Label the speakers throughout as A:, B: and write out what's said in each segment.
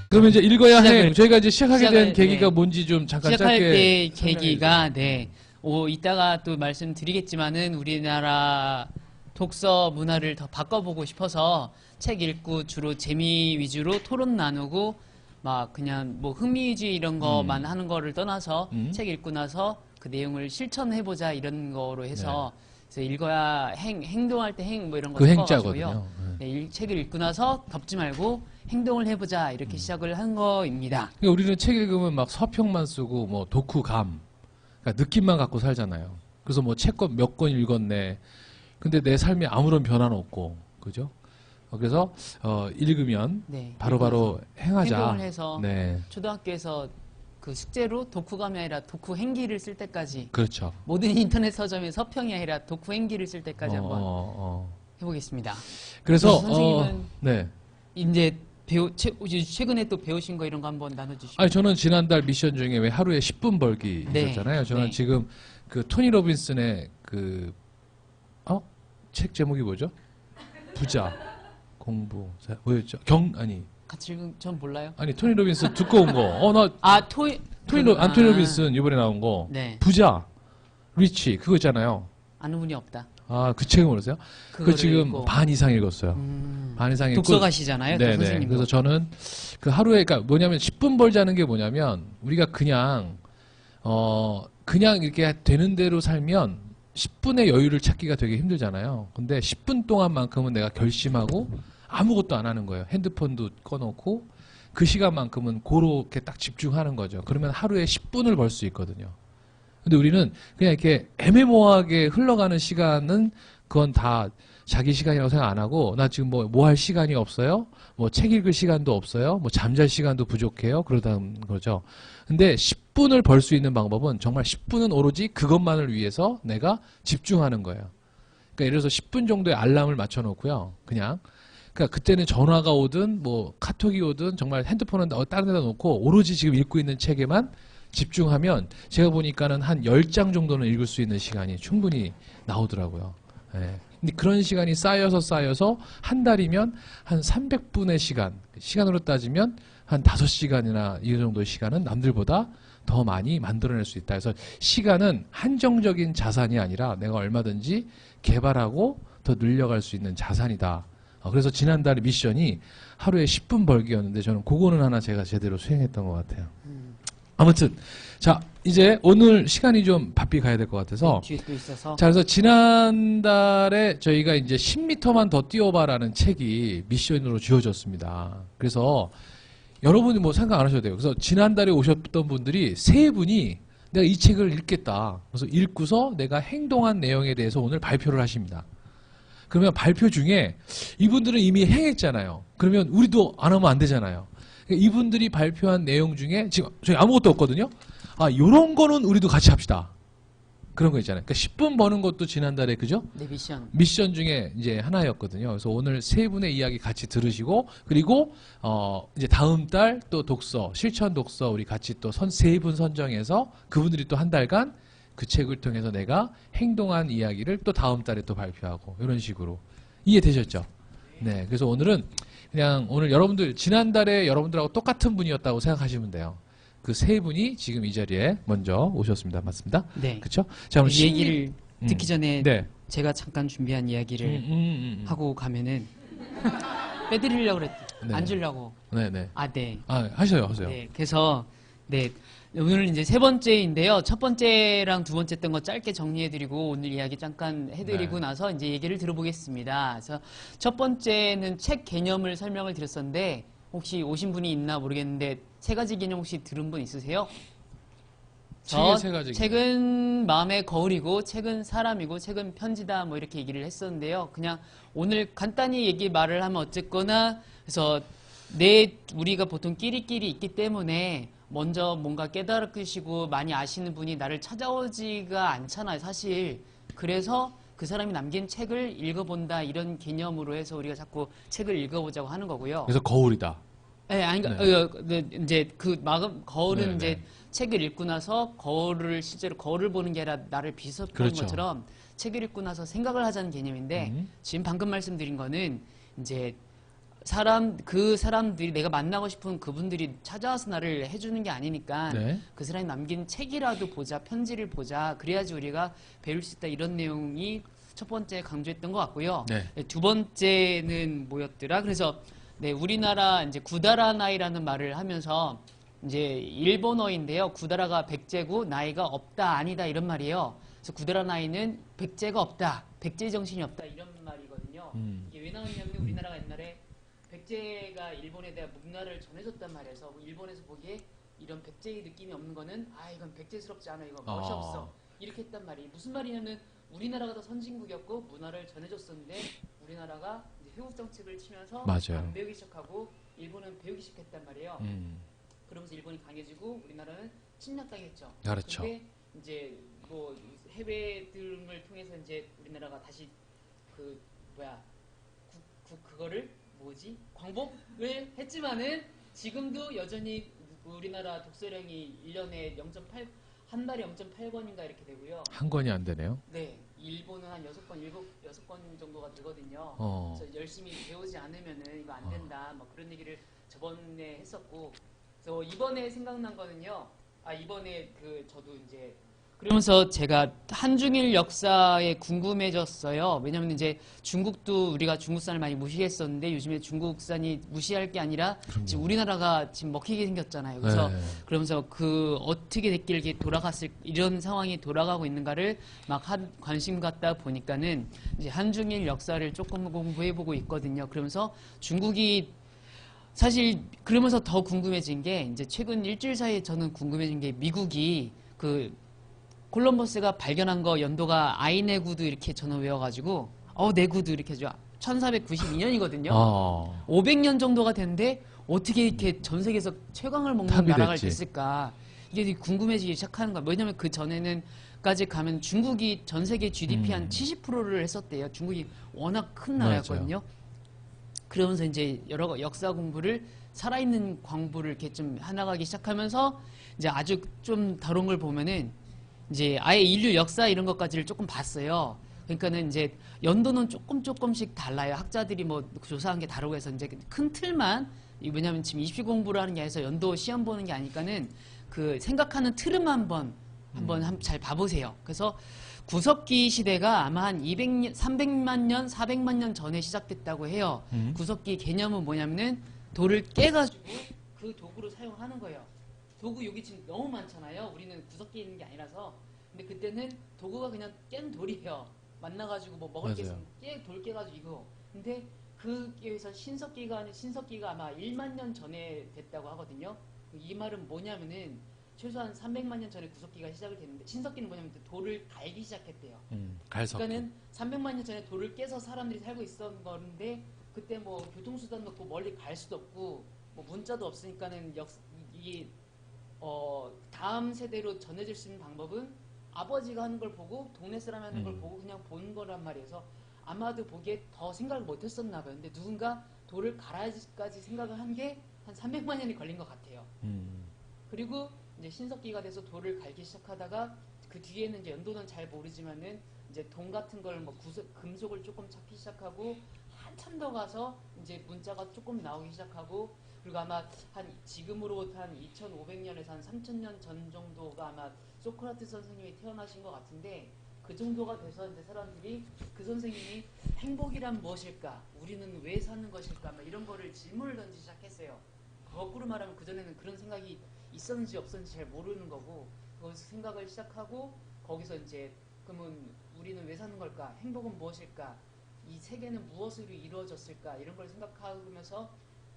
A: 그러면 이제 읽어야 행 저희가 이제 시작하게 된
B: 시작을,
A: 계기가
B: 네.
A: 뭔지 좀 잠깐
B: 시작할
A: 짧게
B: 때
A: 설명해
B: 계기가
A: 주세요.
B: 네. 이따가 또 말씀드리겠지만은 우리나라 독서 문화를 더 바꿔보고 싶어서 책 읽고 주로 재미 위주로 토론 나누고 막 그냥 뭐 흥미주의 이런 거만 하는 거를 떠나서 책 읽고 나서 그 내용을 실천해보자 이런 거로 해서 그래서 읽어야 행동할 때 행 뭐 이런 거
A: 그
B: 섞어가지고요.
A: 행자거든요.
B: 네, 책을 읽고 나서 덮지 말고 행동을 해보자 이렇게 시작을 한 거입니다.
A: 그러니까 우리는 책 읽으면 막 서평만 쓰고 뭐 독후감, 그러니까 느낌만 갖고 살잖아요. 그래서 뭐 책 몇 권 읽었네. 근데 내 삶에 아무런 변화는 없고, 그죠? 그래서 읽으면
B: 네,
A: 바로바로 행하자.
B: 행동을 해서
A: 네,
B: 초등학교에서 그 숙제로 독후감이 아니라 독후 행기를 쓸 때까지
A: 그렇죠.
B: 모든 인터넷 서점에 서평이 아니라 독후 행기를 쓸 때까지 한번 해보겠습니다.
A: 그래서
B: 선생님은
A: 네.
B: 이제 최근에 또 배우신 거 이런 거 한번 나눠주시고.
A: 아니 저는 지난달 미션 중에 왜 하루에 10분 벌기
B: 네.
A: 있었잖아요. 저는
B: 네.
A: 지금 그 토니 로빈슨의 그 책 제목이 뭐죠? 부자 공부 뭐였죠?
B: 같이 읽은 전 몰라요.
A: 아니 토니 로빈슨 두꺼운 거. 토니 로빈슨 이번에 나온 거
B: 네.
A: 부자 리치 그거 있잖아요.
B: 아는 분이 없다.
A: 그 책은 모르세요? 그거
B: 그거를
A: 지금
B: 읽고.
A: 반 이상 읽었어요. 반 이상 읽고
B: 독서가시잖아요. 또
A: 네네.
B: 선생님도.
A: 그래서 저는 그 하루에 그러니까 뭐냐면 10분 벌자는 게 뭐냐면 우리가 그냥 이렇게 되는 대로 살면 10분의 여유를 찾기가 되게 힘들잖아요. 근데 10분 동안만큼은 내가 결심하고 아무것도 안 하는 거예요. 핸드폰도 꺼놓고 그 시간만큼은 그렇게 딱 집중하는 거죠. 그러면 하루에 10분을 벌 수 있거든요. 근데 우리는 그냥 이렇게 애매모호하게 흘러가는 시간은 그건 다 자기 시간이라고 생각 안 하고 나 지금 뭐 할 시간이 없어요? 뭐 책 읽을 시간도 없어요? 뭐 잠잘 시간도 부족해요? 그러다는 거죠. 근데 10분을 벌 수 있는 방법은 정말 10분은 오로지 그것만을 위해서 내가 집중하는 거예요. 그러니까 예를 들어서 10분 정도의 알람을 맞춰 놓고요. 그러니까 그때는 전화가 오든 뭐 카톡이 오든 정말 핸드폰은 다른 데다 놓고 오로지 지금 읽고 있는 책에만 집중하면 제가 보니까는 한 10장 정도는 읽을 수 있는 시간이 충분히 나오더라고요. 예. 근데 그런 시간이 쌓여서 한 달이면 한 300분의 시간으로 따지면 한 5시간이나 이 정도의 시간은 남들보다 더 많이 만들어낼 수 있다. 그래서 시간은 한정적인 자산이 아니라 내가 얼마든지 개발하고 더 늘려갈 수 있는 자산이다. 그래서 지난달에 미션이 하루에 10분 벌기였는데 저는 그거는 하나 제가 제대로 수행했던 것 같아요. 아무튼 자 이제 오늘 시간이 좀 바삐 가야 될 것 같아서
B: 뒤에 또 있어서.
A: 자 그래서 지난달에 저희가 이제 10m만 더 뛰어봐라는 책이 미션으로 주어졌습니다. 그래서 여러분이 뭐 생각 안 하셔도 돼요. 그래서 지난달에 오셨던 분들이 세 분이 내가 이 책을 읽겠다. 그래서 읽고서 내가 행동한 내용에 대해서 오늘 발표를 하십니다. 그러면 발표 중에 이분들은 이미 행했잖아요. 그러면 우리도 안 하면 안 되잖아요. 이분들이 발표한 내용 중에 지금 저희 아무것도 없거든요. 요런 거는 우리도 같이 합시다. 그런 거 있잖아요. 그러니까 10분 버는 것도 지난달에 그죠?
B: 네,
A: 미션 중에 이제 하나였거든요. 그래서 오늘 세 분의 이야기 같이 들으시고 그리고 이제 다음 달 또 독서 실천 독서 우리 같이 또 세 분 선정해서 그분들이 또 한 달간 그 책을 통해서 내가 행동한 이야기를 또 다음 달에 또 발표하고 이런 식으로 이해되셨죠? 네. 그래서 오늘은 그냥 오늘 여러분들 지난달에 여러분들하고 똑같은 분이었다고 생각하시면 돼요. 그 세 분이 지금 이 자리에 먼저 오셨습니다. 맞습니다?
B: 네.
A: 그렇죠? 자, 오늘
B: 이 얘기를 듣기 전에
A: 네.
B: 제가 잠깐 준비한 이야기를 하고 가면은 빼드리려고 그랬.
A: 네.
B: 안 주려고.
A: 네네.
B: 네.
A: 하세요.
B: 네. 그래서 네. 오늘 이제 세 번째인데요. 첫 번째랑 두 번째 했던 거 짧게 정리해드리고 오늘 이야기 잠깐 해드리고
A: 네.
B: 나서 이제 얘기를 들어보겠습니다. 그래서 첫 번째는 책 개념을 설명을 드렸었는데 혹시 오신 분이 있나 모르겠는데 세 가지 개념 혹시 들은 분 있으세요?
A: 책의 세 가지
B: 책은 마음의 거울이고 책은 사람이고 책은 편지다 뭐 이렇게 얘기를 했었는데요. 그냥 오늘 간단히 말을 하면 어쨌거나 그래서 우리가 보통 끼리끼리 있기 때문에 먼저 뭔가 깨달으시고 많이 아시는 분이 나를 찾아오지가 않잖아요, 사실. 그래서 그 사람이 남긴 책을 읽어본다 이런 개념으로 해서 우리가 자꾸 책을 읽어보자고 하는 거고요.
A: 그래서 거울이다.
B: 네, 아니, 이제 거울은
A: 네,
B: 이제
A: 네.
B: 책을 읽고 나서 실제로 거울을 보는 게 아니라 나를 비춰보는
A: 그렇죠.
B: 것처럼 책을 읽고 나서 생각을 하자는 개념인데 지금 방금 말씀드린 거는 이제 그 사람들이 내가 만나고 싶은 그분들이 찾아와서 나를 해주는 게 아니니까
A: 네.
B: 그 사람이 남긴 책이라도 보자, 편지를 보자. 그래야지 우리가 배울 수 있다. 이런 내용이 첫 번째 강조했던 것 같고요.
A: 네.
B: 두 번째는 뭐였더라? 그래서 네, 우리나라 이제 구다라나이라는 말을 하면서 이제 일본어인데요. 구다라가 백제고 나이가 없다, 아니다 이런 말이에요. 그래서 구다라나이는 백제가 없다, 백제 정신이 없다 이런 말이거든요. 이게 왜 나왔냐면 우리나라가 옛날에 백제가 일본에 대한 문화를 전해줬단 말이어서 일본에서 보기에 이런 백제의 느낌이 없는 거는 아 이건 백제스럽지 않아 이거 멋이 없어 이렇게 했단 말이에요. 무슨 말이냐면 우리나라가 더 선진국이었고 문화를 전해줬었는데 우리나라가 이제 회국 정책을 치면서
A: 맞아요.
B: 안 배우기 시작하고 일본은 배우기 시작했단 말이에요. 그러면서 일본이 강해지고 우리나라는 침략당했죠.
A: 그렇죠.
B: 근데 이제 뭐 해외 등을 통해서 이제 우리나라가 다시 그 뭐야 그거를 뭐지 광복을 했지만은 지금도 여전히 우리나라 독서량이 1년에 0.8 한 달에 0.8권인가 이렇게 되고요.
A: 한 권이 안 되네요.
B: 네, 일본은 한 6권, 6권 정도가 되거든요. 그래서 열심히 배우지 않으면은 이거 안 된다. 뭐 그런 얘기를 저번에 했었고, 그래서 이번에 생각난 거는요. 이번에 저도 이제 그러면서 제가 한중일 역사에 궁금해졌어요. 왜냐면 이제 중국도 우리가 중국산을 많이 무시했었는데 요즘에 중국산이 무시할 게 아니라 지금 우리나라가 지금 먹히게 생겼잖아요. 그래서
A: 네.
B: 그러면서 어떻게 됐길래 이렇게 이런 상황이 돌아가고 있는가를 막 관심 갖다 보니까는 이제 한중일 역사를 조금 공부해보고 있거든요. 그러면서 중국이 사실 그러면서 더 궁금해진 게 이제 최근 일주일 사이에 저는 궁금해진 게 미국이 콜럼버스가 발견한 거 연도가 아이네구드 이렇게 저는 외워가지고 네구드 이렇게 해줘 1492년이거든요. 500년 정도가 됐는데 어떻게 이렇게 전 세계에서 최강을 먹는
A: 탑이
B: 나라가
A: 됐지.
B: 됐을까 이게 되게 궁금해지기 시작하는 거야. 왜냐면 그 전에는까지 가면 중국이 전 세계 GDP 한 70%를 했었대요. 중국이 워낙 큰 나라였거든요. 그러면서 이제 여러 역사 공부를 살아있는 광부를 이렇게 좀 해나가기 시작하면서 이제 아주 좀 다른 걸 보면은 이제 아예 인류 역사 이런 것까지를 조금 봤어요. 그러니까는 이제 연도는 조금씩 달라요. 학자들이 뭐 조사한 게 다르고 해서 이제 큰 틀만 왜냐면 지금 입시 공부를 하는 게 아니라 연도 시험 보는 게 아니까는 그 생각하는 틀은 한번 잘 봐보세요. 그래서 구석기 시대가 아마 한 200년, 300만 년, 400만 년 전에 시작됐다고 해요. 구석기 개념은 뭐냐면은 돌을 깨가지고 그 도구로 사용하는 거예요. 도구 여기 지금 너무 많잖아요. 우리는 구석기에 있는 게 아니라서. 근데 그때는 도구가 그냥 깬 돌이에요. 만나가지고 뭐 먹을 게 있으면 돌 깨가지고 이거. 근데 그에서 신석기가 아마 1만 년 전에 됐다고 하거든요. 이 말은 뭐냐면은 최소한 300만 년 전에 구석기가 시작이 됐는데 신석기는 뭐냐면 돌을 갈기 시작했대요.
A: 갈석기.
B: 그러니까는 300만 년 전에 돌을 깨서 사람들이 살고 있었던 건데 그때 뭐 교통수단도 없고 멀리 갈 수도 없고 뭐 문자도 없으니까는 이게 다음 세대로 전해질 수 있는 방법은 아버지가 하는 걸 보고 동네 사람이 하는 걸 보고 그냥 본 거란 말이어서 아마도 보기에 더 생각을 못 했었나 봐요. 근데 누군가 돌을 갈아야지까지 생각을 한 게 한 300만 년이 걸린 것 같아요. 그리고 이제 신석기가 돼서 돌을 갈기 시작하다가 그 뒤에는 이제 연도는 잘 모르지만은 이제 동 같은 걸 뭐 금속을 조금 찾기 시작하고 한참 더 가서 이제 문자가 조금 나오기 시작하고 그리고 아마 지금으로 한 2,500년에서 한 3,000년 전 정도가 아마 소크라테스 선생님이 태어나신 것 같은데 그 정도가 돼서 이제 사람들이 그 선생님이 행복이란 무엇일까? 우리는 왜 사는 것일까? 막 이런 거를 질문을 던지기 시작했어요. 거꾸로 말하면 그전에는 그런 생각이 있었는지 없었는지 잘 모르는 거고 거기서 생각을 시작하고 거기서 이제 그러면 우리는 왜 사는 걸까? 행복은 무엇일까? 이 세계는 무엇으로 이루어졌을까? 이런 걸 생각하면서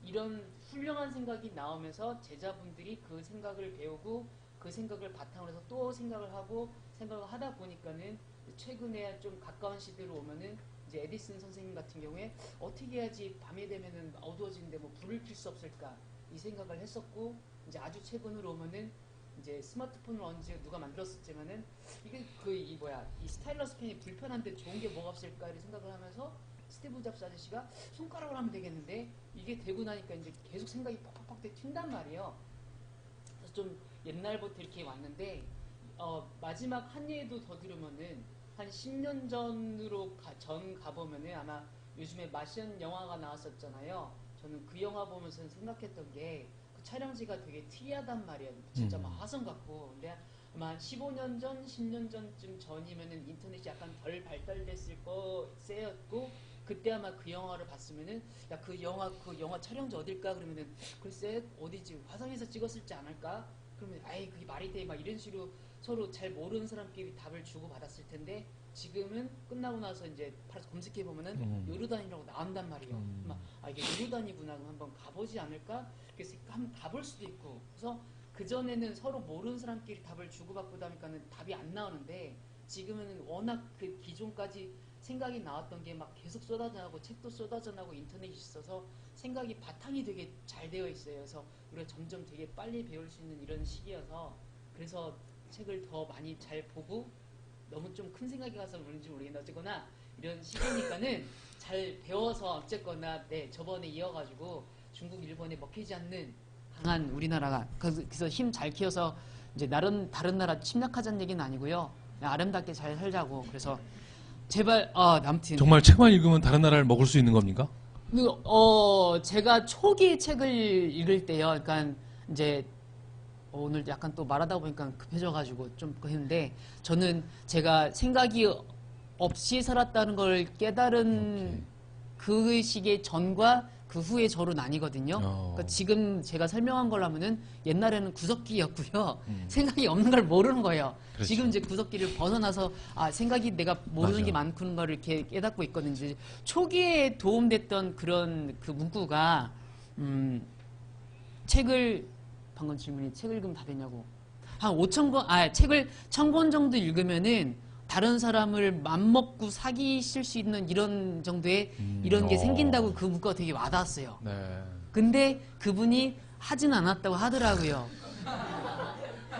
B: 이런 훌륭한 생각이 나오면서 제자분들이 그 생각을 배우고 그 생각을 바탕으로 해서 또 생각을 하고 생각을 하다 보니까는 최근에 좀 가까운 시대로 오면은 이제 에디슨 선생님 같은 경우에 어떻게 해야지 밤이 되면은 어두워지는데 뭐 불을 켤 수 없을까 이 생각을 했었고 이제 아주 최근으로 오면은 이제 스마트폰을 언제 누가 만들었었지만은 이게 이 스타일러스 펜이 불편한데 좋은 게 뭐가 없을까를 생각을 하면서 스티브 잡스 아저씨가 손가락으로 하면 되겠는데 이게 되고 나니까 이제 계속 생각이 팍팍팍 튄단 말이에요. 그래서 좀 옛날부터 이렇게 왔는데 마지막 한 예도 더 들으면은 한 10년 전으로 가보면은 아마 요즘에 마션 영화가 나왔었잖아요. 저는 그 영화 보면서 생각했던 게 그 촬영지가 되게 특이하단 말이에요. 진짜 막 화성 같고. 근데 아마 한 15년 전, 10년 전쯤 전이면은 인터넷이 약간 덜 발달됐을 거였고 그때 아마 그 영화를 봤으면은 야 그 영화 촬영지 어딜까 그러면은 글쎄 어디지 화성에서 찍었을지 않을까 그러면 아이 그게 말이 돼 막 이런 식으로 서로 잘 모르는 사람끼리 답을 주고 받았을 텐데 지금은 끝나고 나서 이제 바로 검색해 보면은 요르단이라고 나온단 말이에요. 막 아 이게 요르단이구나 그럼 한번 가보지 않을까 그래서 한번 가볼 수도 있고 그래서 그 전에는 서로 모르는 사람끼리 답을 주고받고 하니까는 답이 안 나오는데 지금은 워낙 그 기존까지 생각이 나왔던 게 막 계속 쏟아져 나고 책도 쏟아져 나고 인터넷이 있어서 생각이 바탕이 되게 잘 되어 있어요. 그래서 우리가 점점 되게 빨리 배울 수 있는 이런 시기여서 그래서 책을 더 많이 잘 보고 너무 좀 큰 생각이 가서 그런지 모르겠는데 어쨌거나 이런 시기니까는 잘 배워서 어쨌거나 네 저번에 이어가지고 중국 일본에 먹히지 않는 강한 우리나라가 그래서 힘 잘 키워서 이제 다른 나라 침략하자는 얘기는 아니고요. 그냥 아름답게 잘 살자고 그래서 제발 아무튼
A: 정말 책만 읽으면 다른 나라를 먹을 수 있는 겁니까?
B: 제가 초기 책을 읽을 때요. 그러니까 이제 오늘 약간 또 말하다 보니까 급해져가지고 좀 했는데 저는 제가 생각이 없이 살았다는 걸 깨달은 그 시기의 전과 그 후에 저로 나뉘거든요. 그러니까 지금 제가 설명한 걸로 하면은 옛날에는 구석기였고요. 생각이 없는 걸 모르는 거예요.
A: 그렇죠.
B: 지금 이제 구석기를 벗어나서 생각이 내가 모르는
A: 맞아.
B: 게 많구는 걸 이렇게 깨닫고 있거든요. 이제 초기에 도움됐던 그런 그 문구가 책을 방금 질문이 책 읽으면 다 되냐고 한 5,000권 책을 1,000권 정도 읽으면은 다른 사람을 맘먹고 사귀실 수 있는 이런 정도의 이런 게 생긴다고 그 문구가 되게 와닿았어요.
A: 네.
B: 근데 그분이 하진 않았다고 하더라고요.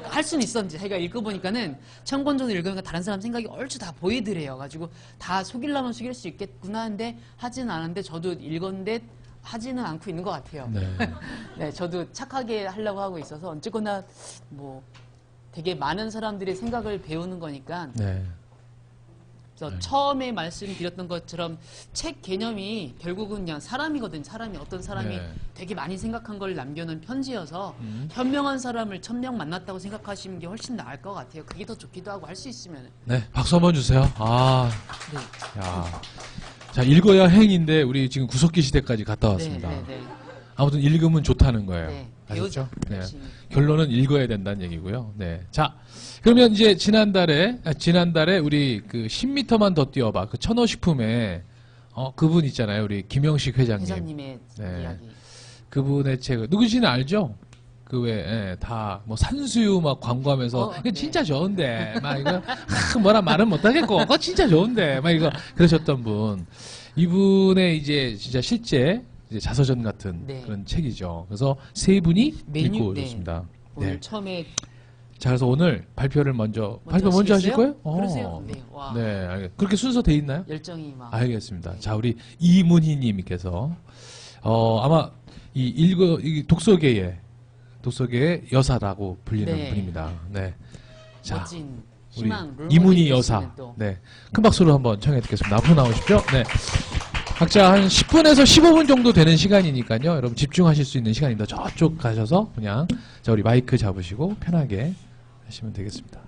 B: 할 수는 있었는지 자기가 읽어보니까는 1,000권 정도 읽으니까 다른 사람 생각이 얼추 다 보이더래요. 가지고 다 속이려면 속일 수 있겠구나 하는데 하진 않았는데 저도 읽었는데 하지는 않고 있는 것 같아요.
A: 네.
B: 네, 저도 착하게 하려고 하고 있어서 어쨌거나 뭐 되게 많은 사람들의 생각을 배우는 거니까
A: 네.
B: 그래서 처음에 말씀드렸던 것처럼 책 개념이 결국은 그냥 사람이거든요. 어떤 사람이
A: 네.
B: 되게 많이 생각한 걸 남겨놓은 편지여서 현명한 사람을 1,000명 만났다고 생각하시는 게 훨씬 나을 것 같아요. 그게 더 좋기도 하고 할 수 있으면.
A: 네, 박수 한번 주세요.
B: 네.
A: 야. 자, 읽어야 행인데 우리 지금 구석기 시대까지 갔다 왔습니다.
B: 네, 네, 네.
A: 아무튼 읽으면 좋다는 거예요.
B: 네,
A: 아셨죠?
B: 배우자.
A: 네.
B: 열심히.
A: 결론은 읽어야 된다는 얘기고요. 네. 자, 그러면 이제 지난달에 우리 그 10m만 더 뛰어봐. 그 천호식품에 그분 있잖아요. 우리 김영식 회장님.
B: 회장님의
A: 네.
B: 이야기.
A: 그분의 책을 누구신지 알죠? 그 외에 다 뭐 산수유 막 광고하면서 이거
B: 네.
A: 진짜 좋은데 막 이거 뭐라 말은 못하겠고 그거 진짜 좋은데 막 이거 그러셨던 분 이분의 이제 진짜 실제 이제 자서전 같은
B: 네.
A: 그런 책이죠. 그래서 세 분이
B: 메뉴,
A: 읽고
B: 네.
A: 오셨습니다.
B: 오늘
A: 네.
B: 처음에
A: 자 그래서 오늘 발표 먼저 하실
B: 하시겠어요?
A: 거예요?
B: 그러세요? 네. 와.
A: 네, 그렇게 순서 돼 있나요?
B: 열정이 막.
A: 알겠습니다. 자, 우리 이문희님께서 아마 이 독서계의 여사라고 불리는
B: 네.
A: 분입니다. 네, 자,
B: 멋진
A: 우리
B: 희망
A: 이문희 여사,
B: 또.
A: 네, 큰 박수로 한번 청해 듣겠습니다. 앞으로 나오십시오. 네, 각자 한 10분에서 15분 정도 되는 시간이니까요. 여러분 집중하실 수 있는 시간입니다. 저쪽 가셔서 그냥 자 우리 마이크 잡으시고 편하게 하시면 되겠습니다.